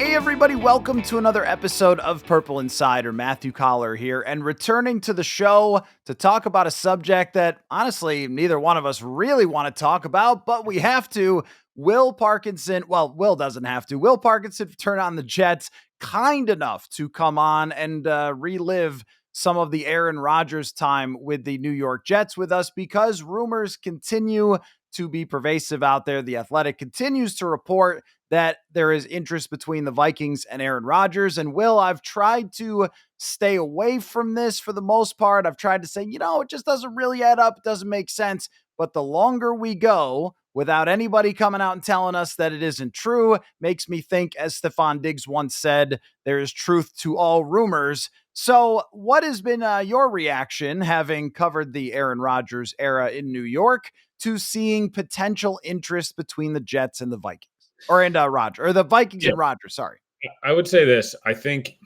Hey everybody, welcome to another episode of Purple Insider. Matthew Coller here, and returning to the show to talk about a subject that honestly neither one of us really want to talk about, but we have to. Will Parkinson, well, Will doesn't have to. Will Parkinson turn on the Jets kind enough to come on and relive some of the Aaron Rodgers time with the New York Jets with us because rumors continue to be pervasive out there. The Athletic continues to report that there is interest between the Vikings and Aaron Rodgers. And Will, I've tried to stay away from this for the most part. I've tried to say, it just doesn't really add up. It doesn't make sense. But the longer we go without anybody coming out and telling us that it isn't true, makes me think, as Stephon Diggs once said, there is truth to all rumors. So what has been your reaction, having covered the Aaron Rodgers era in New York, to seeing potential interest between the Jets and the Vikings? Or the Vikings and Rodgers, sorry. I would say this. I think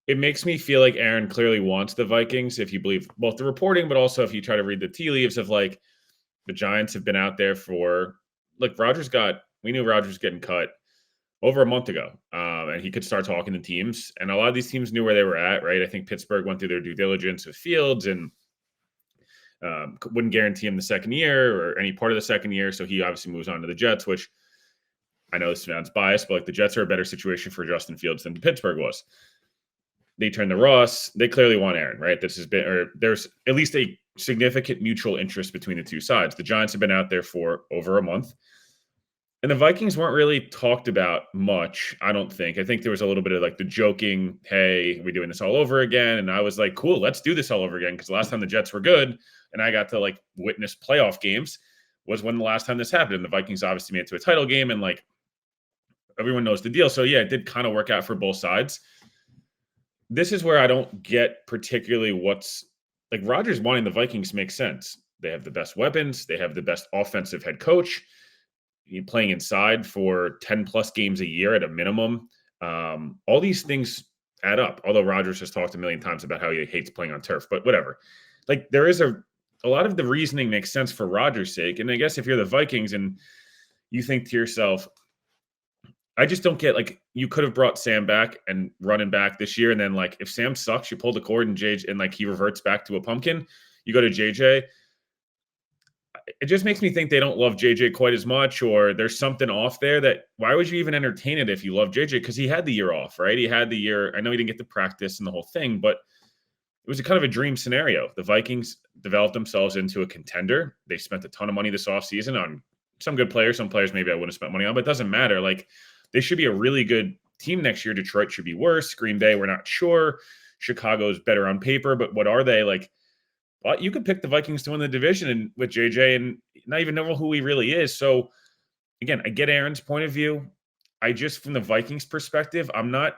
it makes me feel like Aaron clearly wants the Vikings, if you believe both the reporting, but also if you try to read the tea leaves of like the Giants have been out there for, we knew Rodgers was getting cut over a month ago, and he could start talking to teams. And a lot of these teams knew where they were at, right? I think Pittsburgh went through their due diligence with Fields and wouldn't guarantee him the second year or any part of the second year. So he obviously moves on to the Jets, which I know this sounds biased, but like the Jets are a better situation for Justin Fields than Pittsburgh was. They turned to Russ. They clearly want Aaron, right? There's at least a significant mutual interest between the two sides. The Giants have been out there for over a month. And the Vikings weren't really talked about much, I don't think. I think there was a little bit of like the joking, hey, are we doing this all over again? And I was like, cool, let's do this all over again. Because the last time the Jets were good and I got to like witness playoff games was when the last time this happened. And the Vikings obviously made it to a title game and like everyone knows the deal. So yeah, it did kind of work out for both sides. This is where I don't get particularly what's like Rodgers wanting the Vikings makes sense. They have the best weapons. They have the best offensive head coach. Playing inside for 10 plus games a year at a minimum. All these things add up. Although Rodgers has talked a million times about how he hates playing on turf, but whatever. Like there is a lot of the reasoning makes sense for Rodgers' sake. And I guess if you're the Vikings and you think to yourself, I just don't get like you could have brought Sam back and running back this year. And then like if Sam sucks, you pull the cord and JJ and like he reverts back to a pumpkin, you go to JJ. It just makes me think they don't love JJ quite as much, or there's something off there that why would you even entertain it if you love JJ? Because he had the year off, right? He had the year. I know he didn't get to practice and the whole thing, but it was a kind of a dream scenario. The Vikings developed themselves into a contender. They spent a ton of money this offseason on some good players. Some players maybe I wouldn't have spent money on, but it doesn't matter. Like they should be a really good team next year. Detroit should be worse. Green Bay, we're not sure. Chicago's better on paper, but what are they? Like, well, you could pick the Vikings to win the division and with JJ and not even know who he really is. So again, I get Aaron's point of view. I just, from the Vikings perspective, I'm not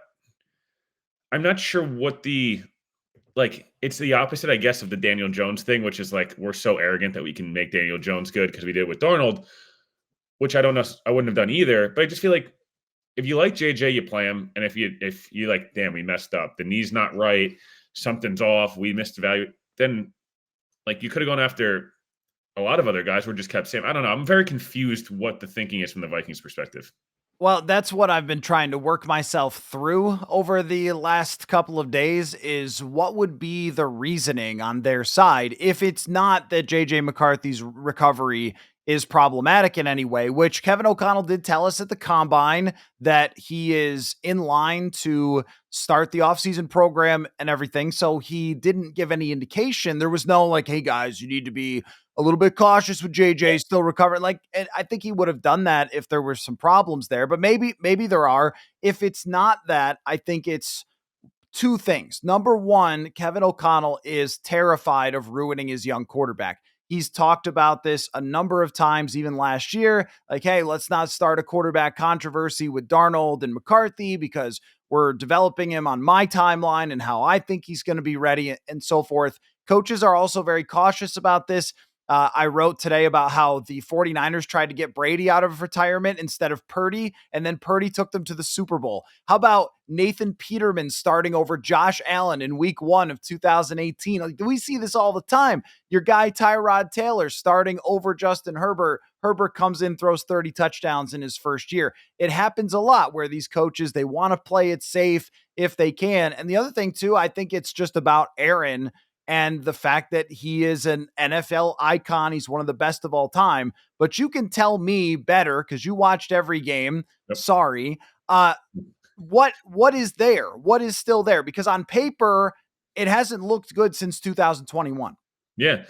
sure what it's the opposite, I guess, of the Daniel Jones thing, which is like, we're so arrogant that we can make Daniel Jones good because we did it with Darnold, which I don't know. I wouldn't have done either, but I just feel like if you like JJ, you play him. And if you like, damn, we messed up. The knee's not right. Something's off. We missed the value. Then like you could have gone after a lot of other guys who just kept saying, I don't know. I'm very confused what the thinking is from the Vikings perspective. Well, that's what I've been trying to work myself through over the last couple of days is what would be the reasoning on their side if it's not that JJ McCarthy's recovery is problematic in any way, which Kevin O'Connell did tell us at the Combine that he is in line to start the offseason program and everything. So he didn't give any indication. There was no like, hey guys, you need to be a little bit cautious with JJ still recovering. Like, and I think he would have done that if there were some problems there, but maybe there are. If it's not that, I think it's two things. Number one, Kevin O'Connell is terrified of ruining his young quarterback. He's talked about this a number of times, even last year. Like, hey, let's not start a quarterback controversy with Darnold and McCarthy because we're developing him on my timeline and how I think he's going to be ready and so forth. Coaches are also very cautious about this. I wrote today about how the 49ers tried to get Brady out of retirement instead of Purdy, and then Purdy took them to the Super Bowl. How about Nathan Peterman starting over Josh Allen in week 1 of 2018? Like, we see this all the time. Your guy Tyrod Taylor starting over Justin Herbert. Herbert comes in, throws 30 touchdowns in his first year. It happens a lot where these coaches, they want to play it safe if they can. And the other thing too, I think it's just about Aaron and the fact that he is an NFL icon. He's one of the best of all time. But you can tell me better because you watched every game. Yep. Sorry. What is there? What is still there? Because on paper, it hasn't looked good since 2021. Yeah.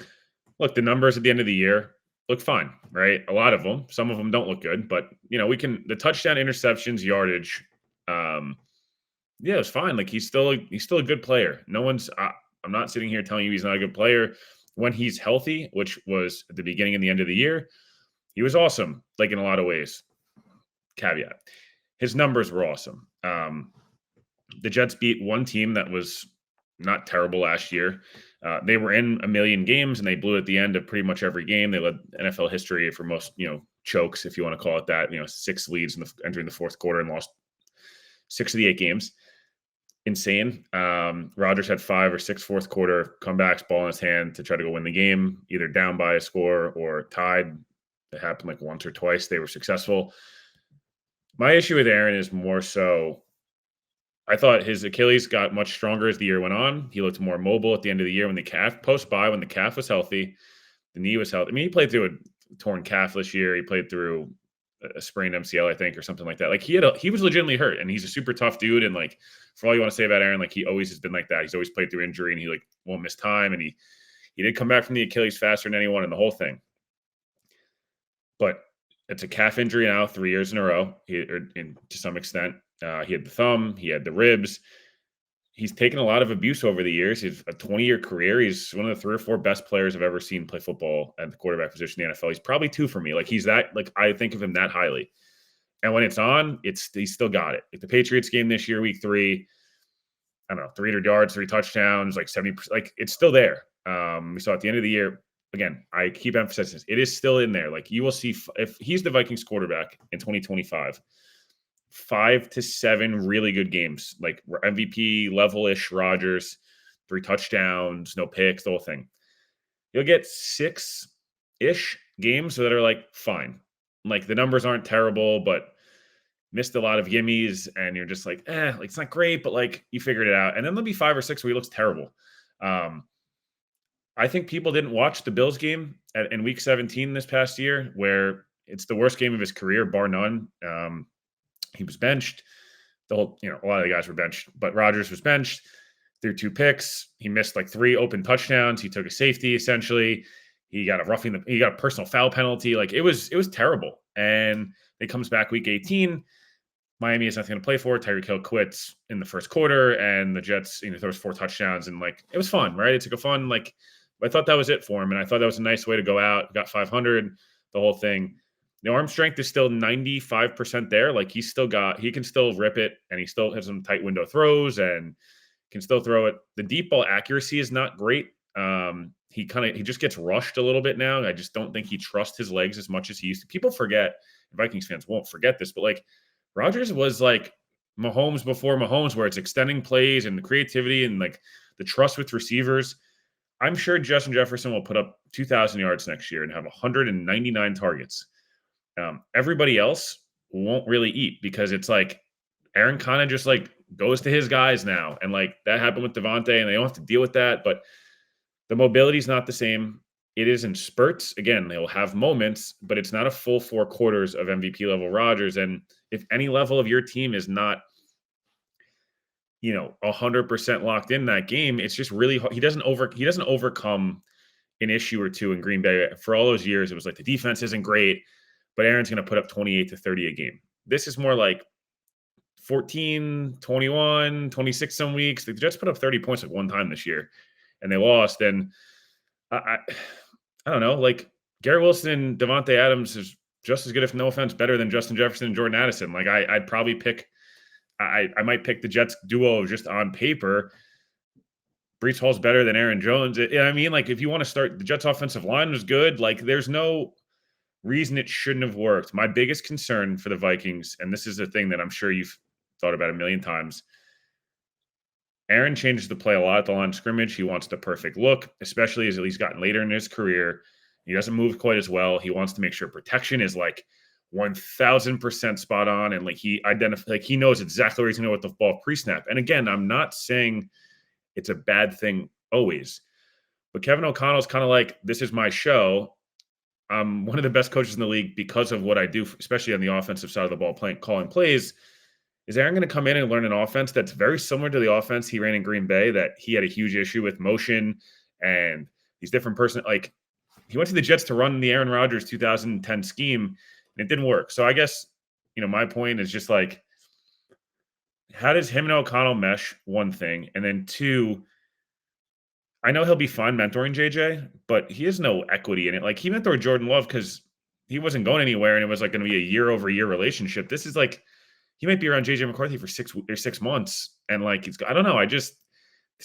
Look, the numbers at the end of the year look fine, right? A lot of them. Some of them don't look good, but the touchdown, interceptions, yardage. Yeah, it's fine. Like he's still a good player. I'm not sitting here telling you he's not a good player. When he's healthy, which was at the beginning and the end of the year, he was awesome, like in a lot of ways. Caveat. His numbers were awesome. The Jets beat one team that was not terrible last year. They were in a million games, and they blew at the end of pretty much every game. They led NFL history for most, chokes, if you want to call it that. 6 leads entering the fourth quarter and lost 6 of the 8 games. Insane. Rodgers had 5 or 6 fourth quarter comebacks, ball in his hand to try to go win the game, either down by a score or tied. It happened like once or twice. They were successful. My issue with Aaron is more so, I thought his Achilles got much stronger as the year went on. He looked more mobile at the end of the year when the calf post-bye, when the calf was healthy, the knee was healthy. I mean, he played through a torn calf this year. He played through a sprained MCL, I think, or something like that. Like he was legitimately hurt, and he's a super tough dude. And like, for all you want to say about Aaron, like he always has been like that. He's always played through injury, and he like won't miss time. And he did come back from the Achilles faster than anyone in the whole thing. But it's a calf injury now, 3 years in a row, to some extent. He had the thumb, he had the ribs. He's taken a lot of abuse over the years. He's a 20-year career. He's one of the 3 or 4 best players I've ever seen play football at the quarterback position in the NFL. He's probably 2 for me. Like he's that, like I think of him that highly. And when it's on, he's still got it. Like the Patriots game this year, week 3, I don't know, 300 yards, 3 touchdowns, like 70%. Like it's still there. We saw at the end of the year. Again, I keep emphasizing this. It is still in there. Like you will see if he's the Vikings quarterback in 2025, 5 to 7 really good games, like MVP level-ish Rodgers, 3 touchdowns, no picks, the whole thing. You'll get 6-ish games that are like fine. Like the numbers aren't terrible, but missed a lot of gimmies, and you're just like, like it's not great, but like you figured it out. And then there'll be 5 or 6 where he looks terrible. I think people didn't watch the Bills game in week 17 this past year, where it's the worst game of his career, bar none. He was benched. A lot of the guys were benched, but Rodgers was benched, threw 2 picks. He missed like 3 open touchdowns. He took a safety, essentially. He got a personal foul penalty. Like it was terrible. And he comes back week 18. Miami is nothing to play for. Tyreek Hill quits in the first quarter, and the Jets, throws 4 touchdowns, and like it was fun, right? It took a fun, like I thought that was it for him, and I thought that was a nice way to go out. Got 500, the whole thing. The arm strength is still 95% there. Like he can still rip it, and he still has some tight window throws and can still throw it. The deep ball accuracy is not great. He just gets rushed a little bit now. I just don't think he trusts his legs as much as he used to. People forget, Vikings fans won't forget this, but like Rodgers was like Mahomes before Mahomes, where it's extending plays and the creativity and like the trust with receivers. I'm sure Justin Jefferson will put up 2,000 yards next year and have 199 targets. Everybody else won't really eat because it's like Aaron kind of just like goes to his guys now. And like that happened with Devontae, and they don't have to deal with that. But the mobility is not the same. It is in spurts. Again, they'll have moments, but it's not a full 4 quarters of MVP level Rodgers. And if any level of your team is not 100% locked in that game, it's just really hard. He doesn't overcome an issue or 2 in Green Bay. For all those years, it was like the defense isn't great, but Aaron's going to put up 28 to 30 a game. This is more like 14, 21, 26 some weeks. The Jets put up 30 points at one time this year, and they lost. And I don't know, like Garrett Wilson and Devontae Adams is just as good, if no offense, better than Justin Jefferson and Jordan Addison. Like I'd probably pick – I might pick the Jets duo just on paper, Brees Hall's better than Aaron Jones. I mean, like, if you want to start, the Jets' offensive line was good. Like, there's no reason it shouldn't have worked. My biggest concern for the Vikings, and this is a thing that I'm sure you've thought about a million times, Aaron changes the play a lot at the line of scrimmage. He wants the perfect look, especially as he's gotten later in his career. He doesn't move quite as well. He wants to make sure protection is like 1000% spot on, and like he knows exactly where he's going to go with the ball pre-snap. And again, I'm not saying it's a bad thing always, but Kevin O'Connell's kind of like, this is my show. I'm one of the best coaches in the league because of what I do, especially on the offensive side of the ball, calling plays. Is Aaron going to come in and learn an offense that's very similar to the offense he ran in Green Bay, that he had a huge issue with motion and these different like, he went to the Jets to run the Aaron Rodgers 2010 scheme, and it didn't work. So I guess, my point is just like, how does him and O'Connell mesh? One thing. And then two, I know he'll be fine mentoring JJ, but he has no equity in it. Like, he mentored Jordan Love because he wasn't going anywhere, and it was like going to be a year-over-year relationship. This is like, he might be around JJ McCarthy for 6 months, and like, I don't know. This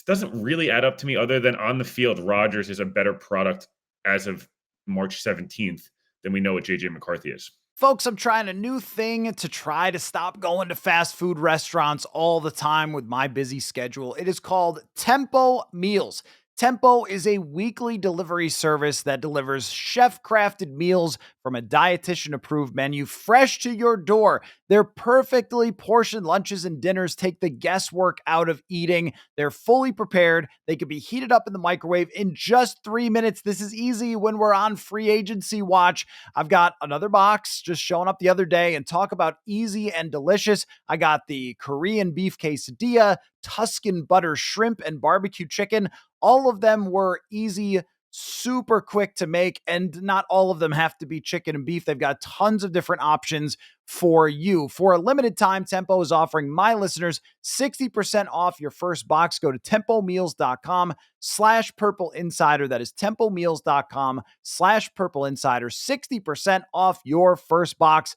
doesn't really add up to me, other than on the field, Rodgers is a better product as of March 17th than we know what JJ McCarthy is. Folks, I'm trying a new thing to try to stop going to fast food restaurants all the time with my busy schedule. It is called Tempo Meals. Tempo is a weekly delivery service that delivers chef-crafted meals from a dietitian-approved menu fresh to your door. Their perfectly portioned lunches and dinners take the guesswork out of eating. They're fully prepared. They can be heated up in the microwave in just 3 minutes. This is easy when we're on free agency watch. I've got another box just showing up the other day, and talk about easy and delicious. I got the Korean beef quesadilla, Tuscan butter shrimp, and barbecue chicken. All of them were easy, super quick to make, and not all of them have to be chicken and beef. They've got tons of different options for you. For a limited time, Tempo is offering my listeners 60% off your first box. Go to tempomeals.com/purple insider. That is tempomeals.com/purple insider. 60% off your first box.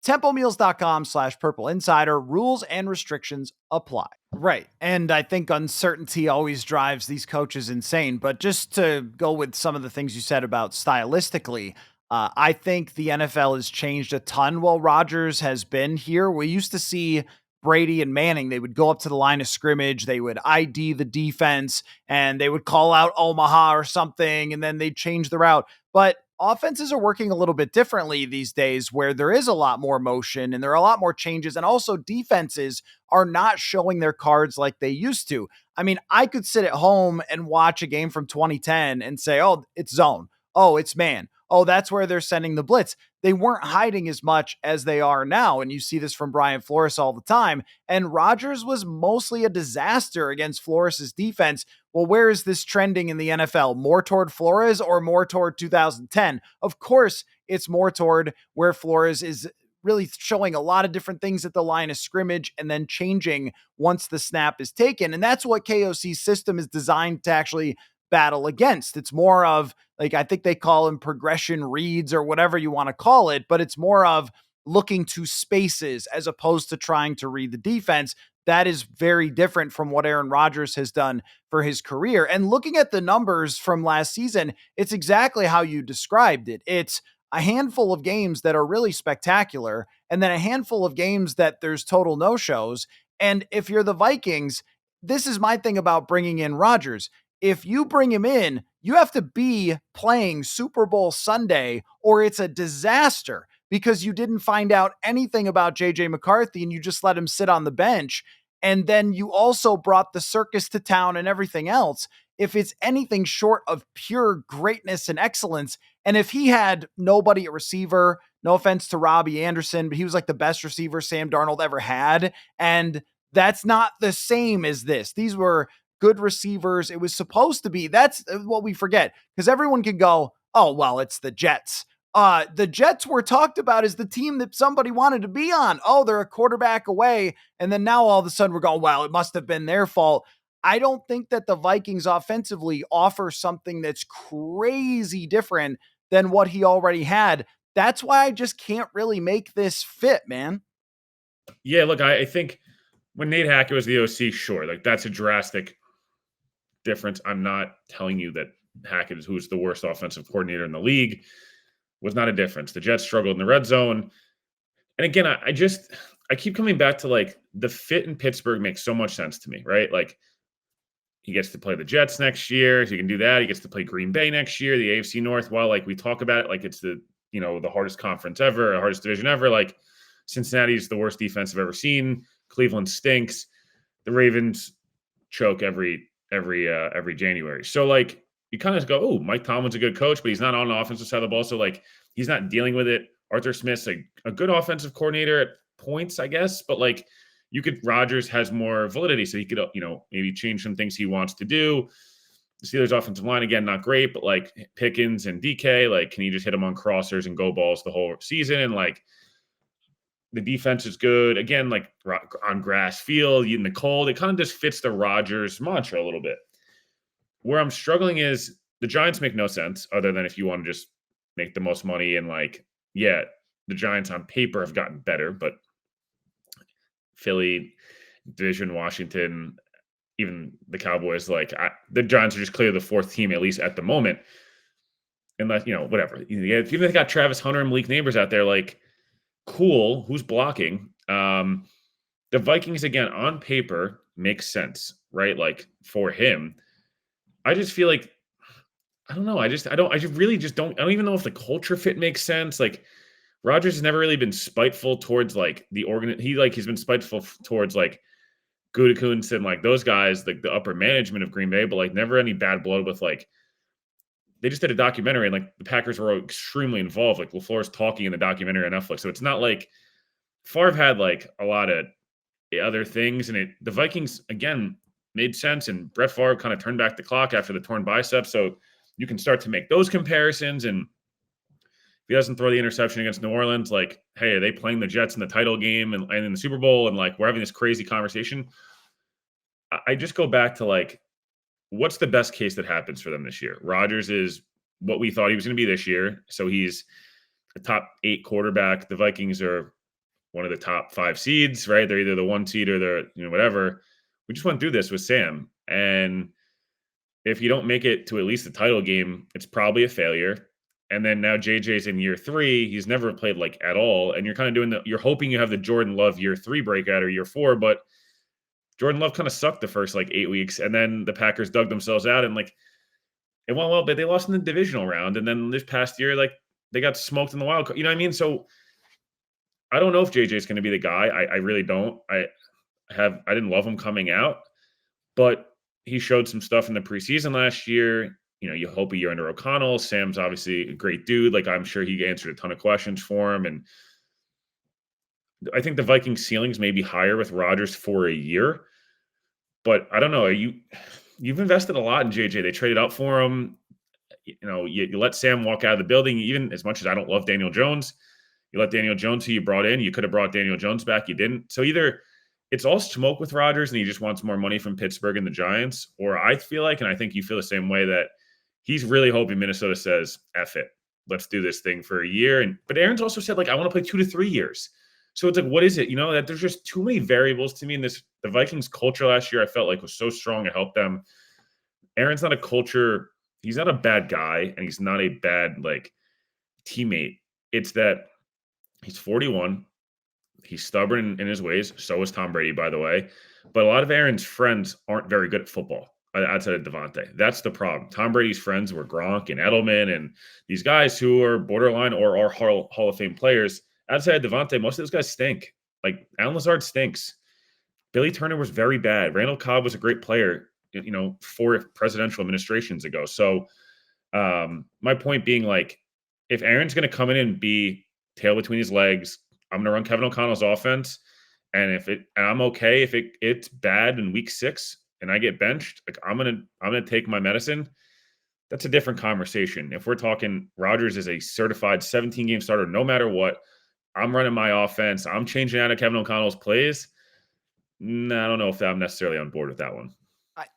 Tempomeals.com/purple insider. Rules and restrictions apply. Right. And I think uncertainty always drives these coaches insane. But just to go with some of the things you said about stylistically, I think the NFL has changed a ton while Rodgers has been here. We used to see Brady and Manning, they would go up to the line of scrimmage, they would ID the defense, and they would call out Omaha or something, and then they'd change the route. But offenses are working a little bit differently these days, where there is a lot more motion and there are a lot more changes. And also, defenses are not showing their cards like they used to. I mean, I could sit at home and watch a game from 2010 and say, oh, it's zone. Oh, it's man. Oh, that's where they're sending the blitz. They weren't hiding as much as they are now. And you see this from Brian Flores all the time. And Rodgers was mostly a disaster against Flores's defense. Well, where is this trending in the NFL? More toward Flores or more toward 2010? Of course, it's more toward where Flores is really showing a lot of different things at the line of scrimmage and then changing once the snap is taken. And that's what KOC's system is designed to actually battle against. It's more of, like, I think they call them progression reads or whatever you want to call it, but it's more of looking to spaces as opposed to trying to read the defense. That is very different from what Aaron Rodgers has done for his career. And looking at the numbers from last season, it's exactly how you described it. It's a handful of games that are really spectacular, and then a handful of games that there's total no-shows. And if you're the Vikings, this is my thing about bringing in Rodgers. If you bring him in, you have to be playing Super Bowl Sunday or it's a disaster, because you didn't find out anything about JJ McCarthy and you just let him sit on the bench. And then you also brought the circus to town and everything else. If it's anything short of pure greatness and excellence, and if he had nobody at receiver, no offense to Robbie Anderson, but he was like the best receiver Sam Darnold ever had. And that's not the same as this. These were good receivers. It was supposed to be. That's what we forget, because everyone can go, oh, well, it's the Jets. The Jets were talked about as the team that somebody wanted to be on. Oh, they're a quarterback away. And then now all of a sudden we're going, well, it must have been their fault. I don't think that the Vikings offensively offer something that's crazy different than what he already had. That's why I just can't really make this fit, man. Yeah, look, I think when Nate Hackett was the OC, sure, like, that's a drastic difference. I'm not telling you that Hackett, who's the worst offensive coordinator in the league, was not a difference. The Jets struggled in the red zone. And again, I keep coming back to like the fit in Pittsburgh makes so much sense to me, right? Like he gets to play the Jets next year. So he can do that. He gets to play Green Bay next year, the AFC North. While like we talk about it, like it's the hardest conference ever, the hardest division ever. Like Cincinnati's the worst defense I've ever seen. Cleveland stinks. The Ravens choke every January. So like you kind of go, oh, Mike Tomlin's a good coach, but he's not on the offensive side of the ball. So like he's not dealing with it. Arthur Smith's a good offensive coordinator at points, I guess, but like Rodgers has more validity, so he could, maybe change some things he wants to do. The Steelers' offensive line, again, not great, but like Pickens and DK, like, can you just hit them on crossers and go balls the whole season? And like the defense is good. Again, like on grass field, in the cold, it kind of just fits the Rodgers mantra a little bit. Where I'm struggling is the Giants make no sense other than if you want to just make the most money and like, yeah, the Giants on paper have gotten better, but Philly, division, Washington, even the Cowboys, like the Giants are just clearly the fourth team, at least at the moment. Unless, whatever. Even if they got Travis Hunter and Malik Neighbors out there, like, cool. Who's blocking? The Vikings, again, on paper, makes sense, right? Like, for him. I just feel like, I don't know. I really just don't. I don't even know if the culture fit makes sense. Like, Rodgers has never really been spiteful towards like he's been spiteful towards like Gutekunst and like those guys, like the upper management of Green Bay, but like never any bad blood with like they just did a documentary and like the Packers were extremely involved. Like LaFleur's talking in the documentary on Netflix. So it's not like Favre had like a lot of other things. And the Vikings again made sense. And Brett Favre kind of turned back the clock after the torn bicep. So you can start to make those comparisons. And if he doesn't throw the interception against New Orleans, like, hey, are they playing the Jets in the title game and in the Super Bowl? And like, we're having this crazy conversation. I just go back to like, what's the best case that happens for them this year? Rodgers is what we thought he was going to be this year. So he's a top 8 quarterback. The Vikings are one of the top 5 seeds, right? They're either the 1 seed or they're, whatever. We just went through this with Sam. And if you don't make it to at least the title game, it's probably a failure. And then now JJ's in year 3. He's never played like at all. And you're kind of doing you're hoping you have the Jordan Love year 3 breakout or year 4, but Jordan Love kind of sucked the first like 8 weeks. And then the Packers dug themselves out and like it went well, but they lost in the divisional round. And then this past year, like they got smoked in the wild card. You know what I mean? So I don't know if JJ is going to be the guy. I really don't. I didn't love him coming out, but he showed some stuff in the preseason last year. You hope a year under O'Connell. Sam's obviously a great dude. Like, I'm sure he answered a ton of questions for him. And I think the Vikings ceilings may be higher with Rodgers for a year. But I don't know. You've invested a lot in JJ. They traded up for him. You let Sam walk out of the building, even as much as I don't love Daniel Jones. You let Daniel Jones, who you brought in, you could have brought Daniel Jones back. You didn't. So either it's all smoke with Rodgers and he just wants more money from Pittsburgh and the Giants, or I feel like, and I think you feel the same way, that he's really hoping Minnesota says, F it. Let's do this thing for a year. But Aaron's also said, like, I want to play 2 to 3 years. So it's like, what is it? That there's just too many variables to me in this. The Vikings culture last year, I felt like was so strong. It helped them. Aaron's not a culture. He's not a bad guy, and he's not a bad like teammate. It's that he's 41. He's stubborn in his ways. So is Tom Brady, by the way. But a lot of Aaron's friends aren't very good at football outside of Devontae. That's the problem. Tom Brady's friends were Gronk and Edelman and these guys who are borderline or are Hall of Fame players. Outside of Devontae, most of those guys stink. Like, Alan Lazard stinks. Billy Turner was very bad. Randall Cobb was a great player, 4 presidential administrations ago. So my point being, like, if Aaron's going to come in and be tail between his legs, I'm going to run Kevin O'Connell's offense. And I'm okay if it's bad in week 6 and I get benched, like I'm gonna take my medicine. That's a different conversation. If we're talking Rodgers is a certified 17-game starter, no matter what, I'm running my offense, I'm changing out of Kevin O'Connell's plays. I don't know if I'm necessarily on board with that one.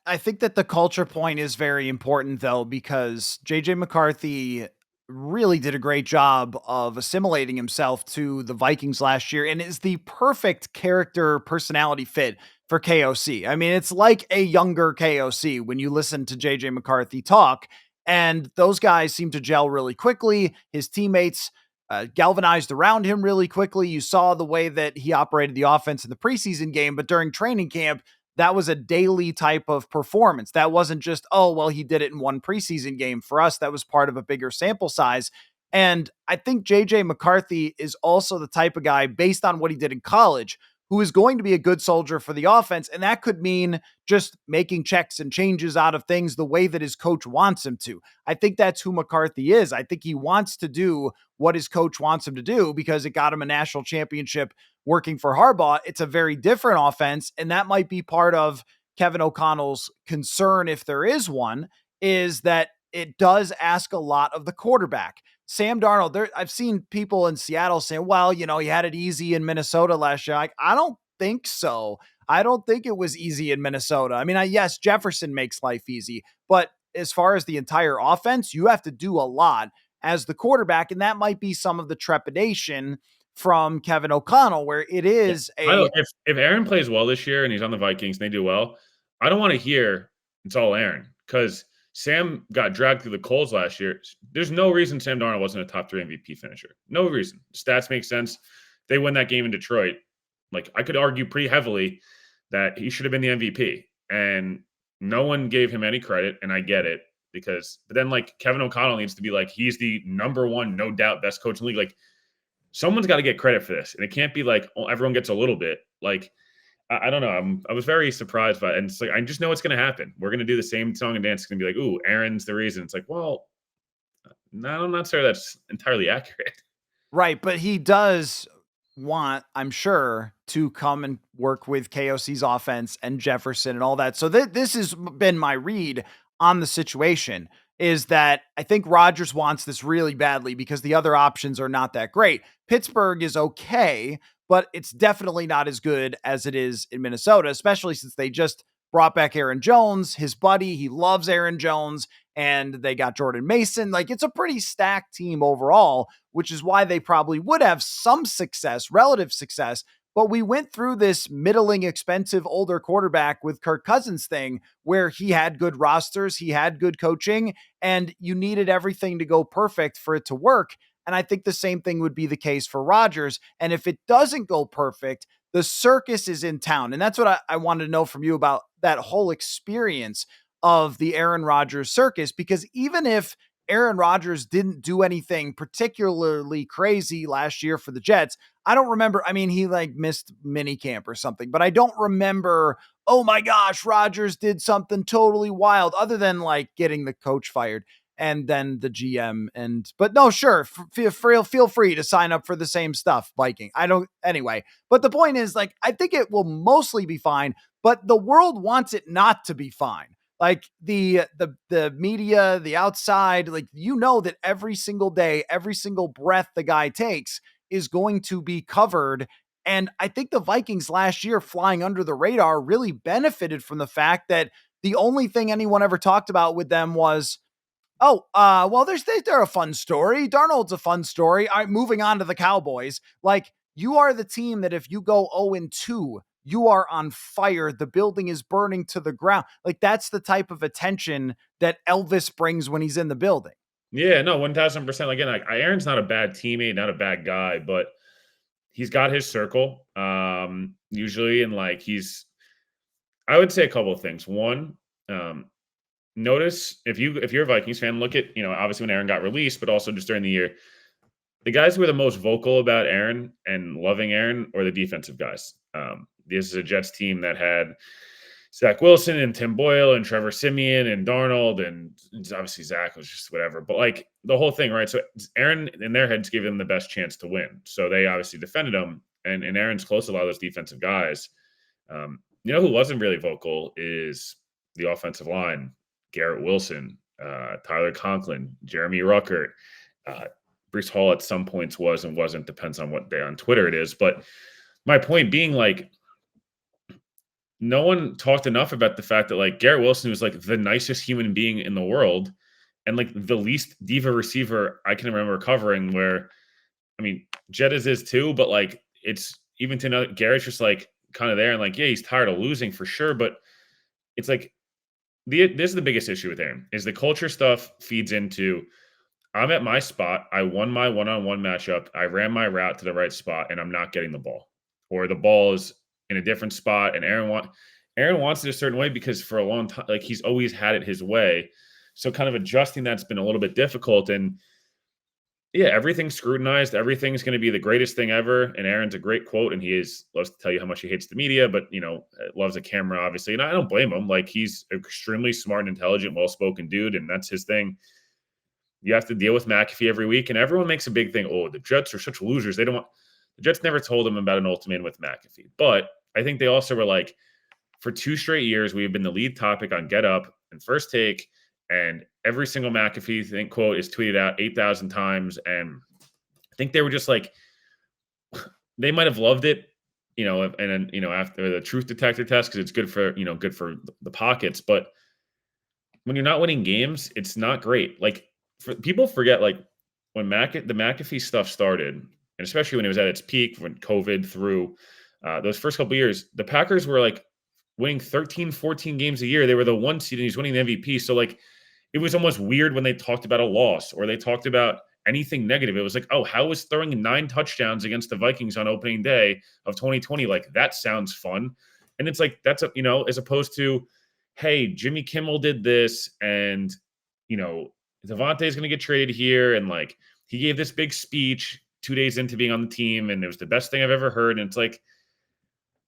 I think that the culture point is very important, though, because JJ McCarthy really did a great job of assimilating himself to the Vikings last year and is the perfect character personality fit for KOC. I mean, it's like a younger KOC when you listen to JJ McCarthy talk, and those guys seem to gel really quickly. His teammates galvanized around him really quickly. You saw the way that he operated the offense in the preseason game, but during training camp, that was a daily type of performance. That wasn't just, oh, well, he did it in one preseason game. For us, that was part of a bigger sample size. And I think JJ McCarthy is also the type of guy, based on what he did in college, who is going to be a good soldier for the offense. And that could mean just making checks and changes out of things the way that his coach wants him to. I think that's who McCarthy is. I think he wants to do what his coach wants him to do because it got him a national championship working for Harbaugh. It's a very different offense. And that might be part of Kevin O'Connell's concern, if there is one, is that it does ask a lot of the quarterback. Sam Darnold, I've seen people in Seattle saying, well, he had it easy in Minnesota last year. I don't think so. I don't think it was easy in Minnesota. I mean, yes, Jefferson makes life easy, but as far as the entire offense, you have to do a lot as the quarterback, and that might be some of the trepidation from Kevin O'Connell, where it is if Aaron plays well this year and he's on the Vikings and they do well, I don't want to hear it's all Aaron, because Sam got dragged through the coals last year. There's no reason Sam Darnold wasn't a top 3 MVP finisher. No reason. Stats make sense. They win that game in Detroit. Like, I could argue pretty heavily that he should have been the MVP, and no one gave him any credit, and I get it, but then like Kevin O'Connell needs to be like, he's the number one, no doubt, best coach in the league. Like, someone's got to get credit for this, and it can't be like, oh, everyone gets a little bit. Like, I don't know. I was very surprised by it. And it's like, I just know what's going to happen. We're going to do the same song and dance. It's going to be like, ooh, Aaron's the reason. It's like, well, no, I'm not sure that's entirely accurate. Right. But he does want, I'm sure, to come and work with KOC's offense and Jefferson and all that. So this has been my read on the situation, is that I think Rodgers wants this really badly because the other options are not that great. Pittsburgh is okay, but it's definitely not as good as it is in Minnesota, especially since they just brought back Aaron Jones, his buddy. He loves Aaron Jones, and they got Jordan Mason. Like, it's a pretty stacked team overall, which is why they probably would have some success, relative success. But we went through this middling, expensive, older quarterback with Kirk Cousins thing where he had good rosters, he had good coaching, and you needed everything to go perfect for it to work. And I think the same thing would be the case for Rodgers. And if it doesn't go perfect, the circus is in town. And that's what I wanted to know from you about that whole experience of the Aaron Rodgers circus, because even if Aaron Rodgers didn't do anything particularly crazy last year for the Jets, I don't remember. I mean, he like missed mini camp or something, but I don't remember, oh my gosh, Rodgers did something totally wild other than like getting the coach fired and then the GM. But no, sure. Feel free to sign up for the same stuff, Viking. Anyway, but the point is, like, I think it will mostly be fine, but the world wants it not to be fine. Like the media, the outside, like, that every single day, every single breath the guy takes is going to be covered. And I think the Vikings last year, flying under the radar, really benefited from the fact that the only thing anyone ever talked about with them was, well, they're a fun story. Darnold's a fun story. All right, moving on to the Cowboys. Like, you are the team that if you go 0-2, you are on fire. The building is burning to the ground. Like, that's the type of attention that Elvis brings when he's in the building. Yeah, no, 1000%. Again, like, Aaron's not a bad teammate, not a bad guy, but he's got his circle, usually, and like I would say a couple of things. One, notice if you're a Vikings fan, look at, obviously when Aaron got released, but also just during the year, the guys who were the most vocal about Aaron and loving Aaron were the defensive guys. This is a Jets team that had Zach Wilson and Tim Boyle and Trevor Siemian and Darnold, and obviously Zach was just whatever. But like the whole thing, right? So Aaron in their heads gave them the best chance to win. So they obviously defended him, and Aaron's close to a lot of those defensive guys. Who wasn't really vocal is the offensive line. Garrett Wilson, Tyler Conklin, Jeremy Ruckert, Breece Hall at some points was and wasn't, depends on what day on Twitter it is. But my point being, like, no one talked enough about the fact that like Garrett Wilson was like the nicest human being in the world and like the least diva receiver I can remember covering, where, I mean, Jed is too, but like it's even to know Garrett's just like kind of there and like, yeah, he's tired of losing for sure. But it's like this is the biggest issue with Aaron is the culture stuff feeds into I'm at my spot. I won my one-on-one matchup. I ran my route to the right spot, and I'm not getting the ball, or the ball is in a different spot. And Aaron wants it a certain way because for a long time, like he's always had it his way. So kind of adjusting that's been a little bit difficult. And yeah, everything's scrutinized. Everything's going to be the greatest thing ever. And Aaron's a great quote, and loves to tell you how much he hates the media, but loves a camera, obviously. And I don't blame him. Like he's an extremely smart and intelligent, well-spoken dude, and that's his thing. You have to deal with McAfee every week, and everyone makes a big thing. Oh, the Jets are such losers. They don't want the Jets never told them about an ultimatum with McAfee. But I think they also were like, for 2 straight years, we have been the lead topic on Get Up and First Take, and every single McAfee quote is tweeted out 8,000 times. And I think they were just like, they might have loved it, and then after the truth detector test because it's good for the pockets. But when you're not winning games, it's not great. Like people forget, like when the McAfee stuff started, and especially when it was at its peak when COVID through those first couple of years, the Packers were like winning 13, 14 games a year. They were the 1 seed and he's winning the MVP. So like it was almost weird when they talked about a loss or they talked about anything negative. It was like, oh, how is throwing 9 touchdowns against the Vikings on opening day of 2020? Like that sounds fun. And it's like, that's as opposed to, hey, Jimmy Kimmel did this and, Devontae is going to get traded here. And like, he gave this big speech 2 days into being on the team. And it was the best thing I've ever heard. And it's like,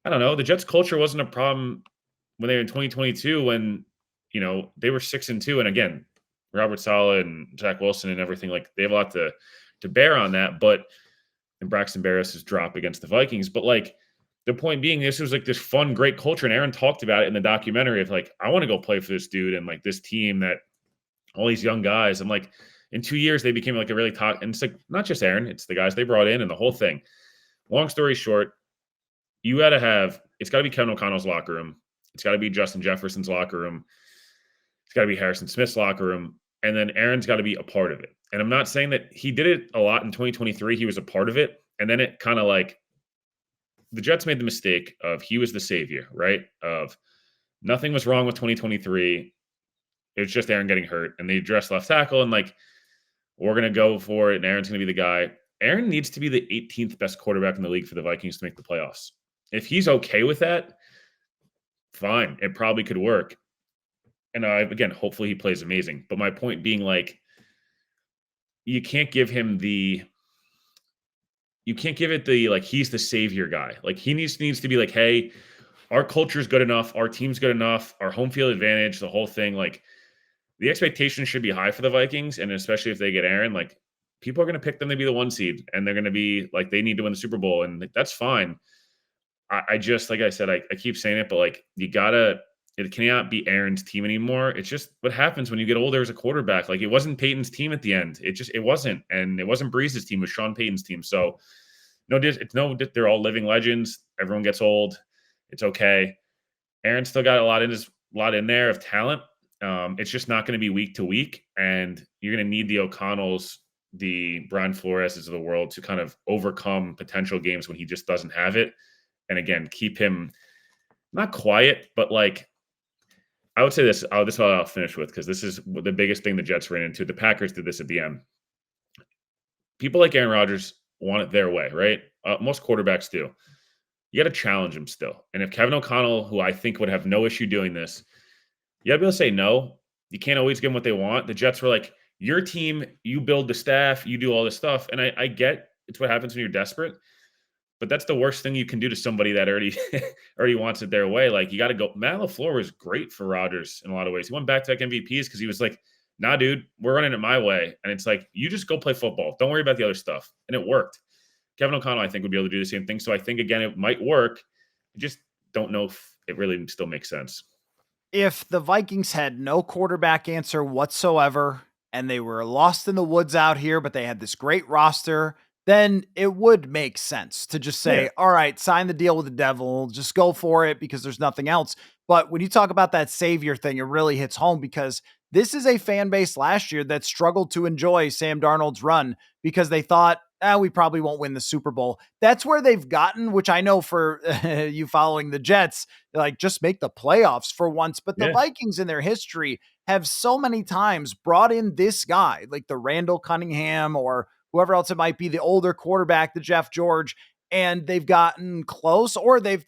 I don't know. The Jets culture wasn't a problem when they were in 2022 when, they were 6-2. And again, Robert Saleh and Zach Wilson and everything, like they have a lot to bear on that. And Braxton Berrios' drop against the Vikings. But like the point being, this was like this fun, great culture. And Aaron talked about it in the documentary of like, I want to go play for this dude and like this team that all these young guys. And like in 2 years, they became like a really top. And it's like not just Aaron, it's the guys they brought in and the whole thing. Long story short, it's got to be Kevin O'Connell's locker room. It's got to be Justin Jefferson's locker room. It's got to be Harrison Smith's locker room. And then Aaron's got to be a part of it. And I'm not saying that he did it a lot in 2023. He was a part of it. And then it kind of like the Jets made the mistake of he was the savior, right? Of nothing was wrong with 2023. It was just Aaron getting hurt. And they addressed left tackle and like, we're going to go for it. And Aaron's going to be the guy. Aaron needs to be the 18th best quarterback in the league for the Vikings to make the playoffs. If he's okay with that, fine. It probably could work. And again, hopefully he plays amazing. But my point being like, you can't give it the, like, he's the savior guy. Like he needs to be like, hey, our culture is good enough. Our team's good enough. Our home field advantage, the whole thing. Like the expectation should be high for the Vikings. And especially if they get Aaron, like people are going to pick them to be the 1 seed and they're going to be like, they need to win the Super Bowl. And that's fine. I just, like I said, I keep saying it, but like it cannot be Aaron's team anymore. It's just what happens when you get older as a quarterback. Like it wasn't Peyton's team at the end. It wasn't. And it wasn't Breeze's team. It was Sean Payton's team. So they're all living legends. Everyone gets old. It's okay. Aaron's still got a lot in there of talent. It's just not going to be week to week. And you're going to need the O'Connells, the Brian Flores's of the world to kind of overcome potential games when he just doesn't have it. And again, keep him not quiet, but like I would say this. This is what I'll finish with because this is the biggest thing the Jets ran into. The Packers did this at the end. People like Aaron Rodgers want it their way, right? Most quarterbacks do. You got to challenge him still. And if Kevin O'Connell, who I think would have no issue doing this, you got to be able to say no. You can't always give them what they want. The Jets were like, your team, you build the staff, you do all this stuff. And I get it's what happens when you're desperate. But that's the worst thing you can do to somebody that already wants it their way. Like you got to go. Matt LaFleur was great for Rodgers in a lot of ways. He went back-to-back MVPs because he was like, nah, dude, we're running it my way. And it's like, you just go play football. Don't worry about the other stuff. And it worked. Kevin O'Connell, I think, would be able to do the same thing. So I think, again, it might work. I just don't know if it really still makes sense. If the Vikings had no quarterback answer whatsoever and they were lost in the woods out here, but they had this great roster, then it would make sense to just Yeah. say, all right, sign the deal with the devil, just go for it because there's nothing else. But when you talk about that savior thing, it really hits home because this is a fan base last year that struggled to enjoy Sam Darnold's run because they thought, we probably won't win the Super Bowl. That's where they've gotten, which I know for you following the Jets, like just make the playoffs for once. But the Yeah. Vikings in their history have so many times brought in this guy, like the Randall Cunningham or whoever else it might be, the older quarterback, the Jeff George, and they've gotten close, or they've,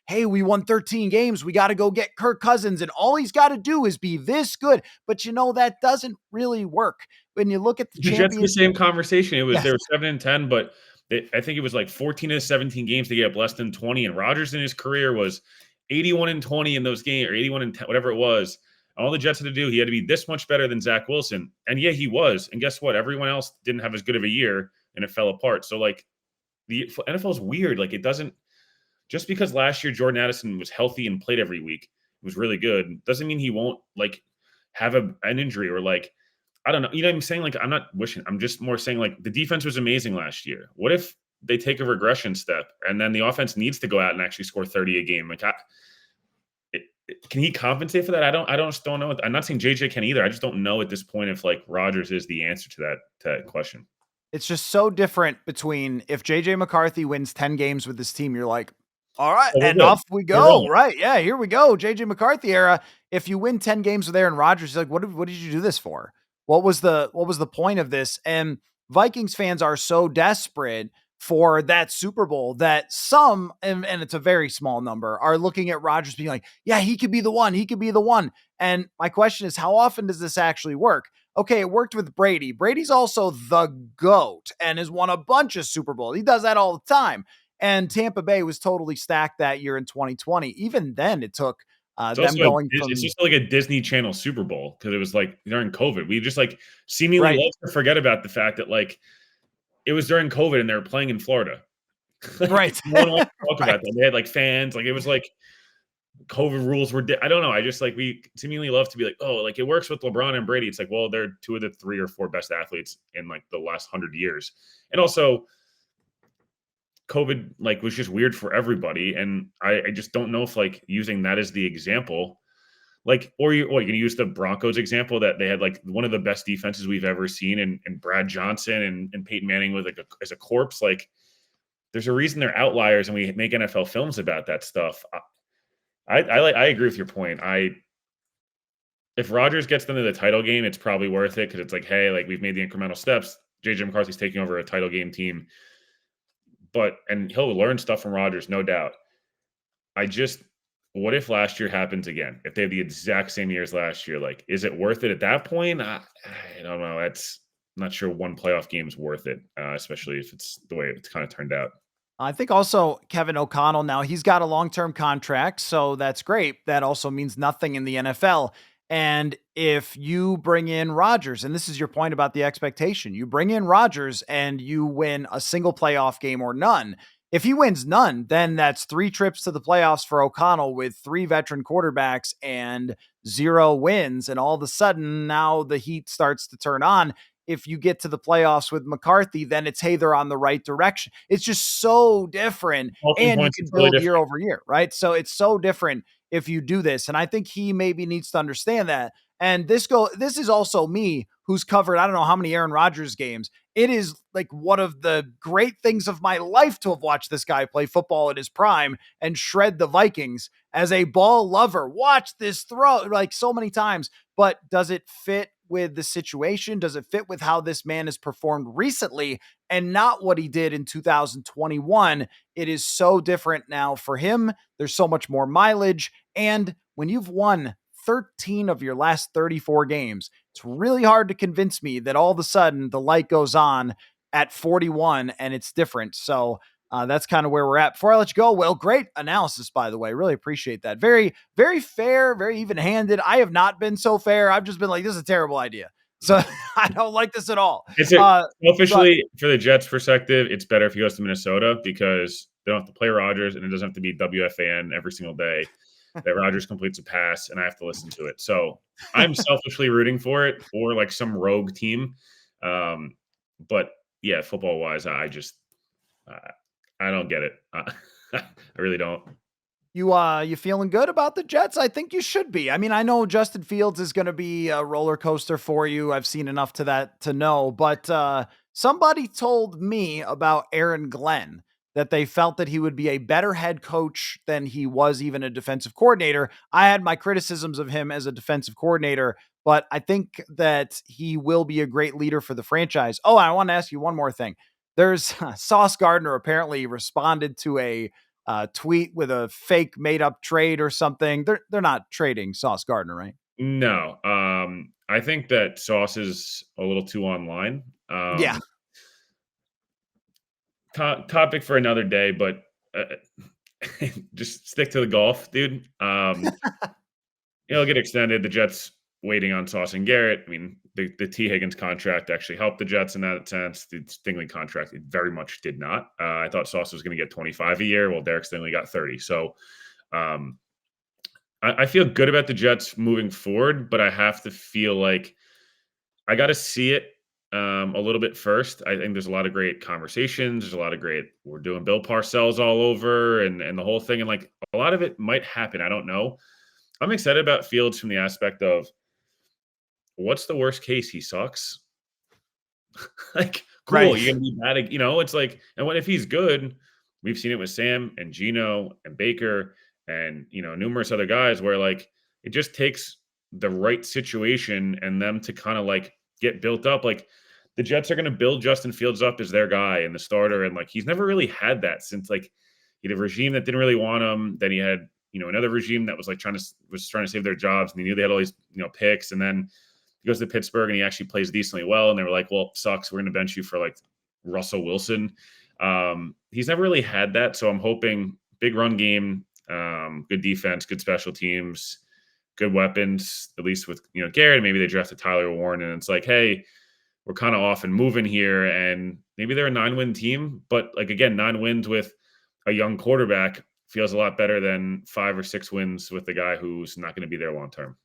hey, we won 13 games. We got to go get Kirk Cousins. And all he's got to do is be this good. But that doesn't really work. When you look at the The Jets, the champion. same conversation. It was Yes. they were 7-10, but I think it was like 14 of 17 games to get up less than 20. And Rodgers in his career was 81-20 in those games, or 81-10, whatever it was. All the Jets had to do, he had to be this much better than Zach Wilson. And yeah, he was. And guess what? Everyone else didn't have as good of a year, and it fell apart. So like the NFL is weird. Like it doesn't, just because last year Jordan Addison was healthy and played every week, it was really good, doesn't mean he won't like have an injury or like, I don't know. You know what I'm saying? Like, I'm not wishing. I'm just more saying, like, the defense was amazing last year. What if they take a regression step and then the offense needs to go out and actually score 30 a game? Like, can he compensate for that? I just don't know. I'm not saying JJ can either. I just don't know at this point if like Rodgers is the answer to that question. It's just so different between if JJ McCarthy wins 10 games with this team, you're like, all right, Oh, we're and good. off we We're go. rolling. Right. Yeah, here we go. JJ McCarthy era. If you win 10 games with Aaron Rodgers, like, what did you do this for? What was the point of this? And Vikings fans are so desperate for that Super Bowl that some, and it's a very small number, are looking at Rodgers being like, yeah, he could be the one. He could be the one. And my question is, how often does this actually work? Okay, it worked with Brady. Brady's also the GOAT and has won a bunch of Super Bowls. He does that all the time. And Tampa Bay was totally stacked that year in 2020. Even then, it took It's them also going it's from just like a Disney Channel Super Bowl because it was like during COVID. We just like seemingly right, love to forget about the fact that like it was during COVID and they were playing in Florida. Like right, no one wants to talk right. about that. They had like fans. Like it was like COVID rules were. I don't know. I just like we seemingly love to be like, oh, like it works with LeBron and Brady. It's like, well, they're two of the 3 or 4 best athletes in like the last 100 years, and also COVID like was just weird for everybody. And I just don't know if like using that as the example, like, or you're going to use the Broncos example that they had like one of the best defenses we've ever seen, and Brad Johnson and Peyton Manning with like as a corpse. Like, there's a reason they're outliers, and we make NFL films about that stuff. I agree with your point. If Rodgers gets them to the title game, it's probably worth it because it's like, hey, like we've made the incremental steps. JJ McCarthy's taking over a title game team, and he'll learn stuff from Rodgers, no doubt. What if last year happens again? If they have the exact same year as last year, like, is it worth it at that point? I don't know. I'm not sure one playoff game is worth it, especially if it's the way it's kind of turned out. I think also Kevin O'Connell now, he's got a long-term contract, so that's great. That also means nothing in the NFL. And if you bring in Rodgers, and this is your point about the expectation, you bring in Rodgers and you win a single playoff game or none. If he wins none, then that's 3 trips to the playoffs for O'Connell with 3 veteran quarterbacks and 0 wins. And all of a sudden, now the heat starts to turn on. If you get to the playoffs with McCarthy, then it's, hey, they're on the right direction. It's just so different. Talking And you points, can it's really build year different. over year, right? So it's so different if you do this. And I think he maybe needs to understand that. And this is also me who's covered, I don't know how many Aaron Rodgers games. It is like one of the great things of my life to have watched this guy play football in his prime and shred the Vikings as a ball lover. Watch this throw like so many times. But does it fit with the situation? Does it fit with how this man has performed recently and not what he did in 2021? It is so different now for him. There's so much more mileage. And when you've won 13 of your last 34 games, it's really hard to convince me that all of a sudden the light goes on at 41 and it's different. So that's kind of where we're at. Before I let you go, Will, great analysis, by the way. Really appreciate that. Very, very fair, very even handed. I have not been so fair. I've just been like, this is a terrible idea. So I don't like this at all. It's But selfishly for the Jets' perspective, it's better if he goes to Minnesota because they don't have to play Rodgers, and it doesn't have to be WFAN every single day that Rodgers completes a pass, and I have to listen to it. So I'm selfishly rooting for it, or like some rogue team. But yeah, football wise, uh, I don't get it. I really don't. You feeling good about the Jets? I think you should be. I mean, I know Justin Fields is going to be a roller coaster for you. I've seen enough to that to know, but somebody told me about Aaron Glenn that they felt that he would be a better head coach than he was even a defensive coordinator. I had my criticisms of him as a defensive coordinator, but I think that he will be a great leader for the franchise. Oh, I want to ask you one more thing. There's Sauce Gardner apparently responded to a tweet with a fake made up trade or something. They're not trading Sauce Gardner, right? No, I think that Sauce is a little too online. Yeah. Topic for another day, but just stick to the golf, dude. It'll get extended. The Jets waiting on Sauce and Garrett. I mean, the T. Higgins contract actually helped the Jets in that sense. The Stingley contract, it very much did not. I thought Sauce was going to get 25 a year. Well, Derek Stingley got 30. So um, I feel good about the Jets moving forward, but I have to feel like I got to see it a little bit first. I think there's a lot of great conversations. There's a lot of great, we're doing Bill Parcells all over and the whole thing. And like a lot of it might happen. I don't know. I'm excited about Fields from the aspect of what's the worst case? He sucks. Like, cool. Right. You're going to be bad. It's like, and what if he's good? We've seen it with Sam and Gino and Baker and, numerous other guys where like it just takes the right situation and them to kind of like get built up. Like the Jets are going to build Justin Fields up as their guy and the starter. And like he's never really had that since like he had a regime that didn't really want him. Then he had, another regime that was like trying to save their jobs. And they knew they had all these, picks. And then he goes to Pittsburgh and he actually plays decently well. And they were like, well, sucks. We're going to bench you for like Russell Wilson. He's never really had that. So I'm hoping big run game, good defense, good special teams, good weapons, at least with, Garrett. Maybe they drafted Tyler Warren and it's like, hey, we're kind of off and moving here. And maybe they're a 9-win team. But like, again, 9 wins with a young quarterback feels a lot better than 5 or 6 wins with the guy who's not going to be there long term.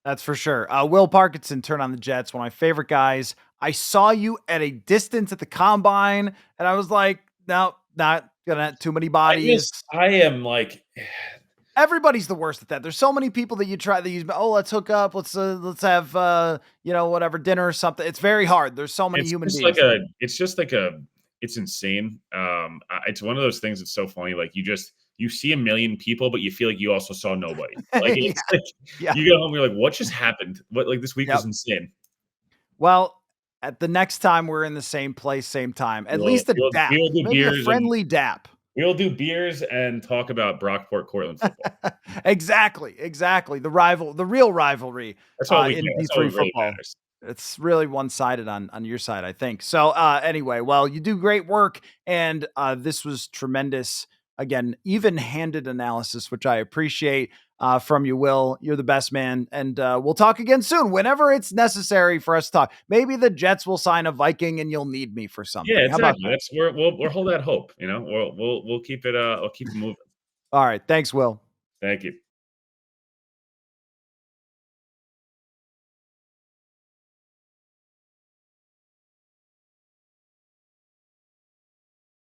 That's for sure. Will Parkinson turned on the Jets, one of my favorite guys. I saw you at a distance at the combine, and I was like, no, not gonna have too many bodies. I am like, Everybody's the worst at that. There's so many people that you try that use. Oh, let's hook up. Let's have whatever dinner or something. It's very hard. There's so many human beings. It's insane. It's one of those things that's so funny. Like you see a million people, but you feel like you also saw nobody. Like it's Yeah. You go home, you're like, what just happened? What like this week was insane. Well, at the next time we're in the same place, same time, at least a dap, we'll do maybe a beers friendly dap. We'll do beers and talk about Brockport Cortland football. Exactly. The real rivalry That's all in That's D3 all really football. matters. It's really one-sided on your side, I think. So anyway, well, you do great work, and this was tremendous. Again, even-handed analysis, which I appreciate from you, Will. You're the best, man, and we'll talk again soon, whenever it's necessary for us to talk. Maybe the Jets will sign a Viking, and you'll need me for something. Yeah, How about exactly. that? We'll hold that hope. We'll keep it moving. All right, thanks, Will. Thank you.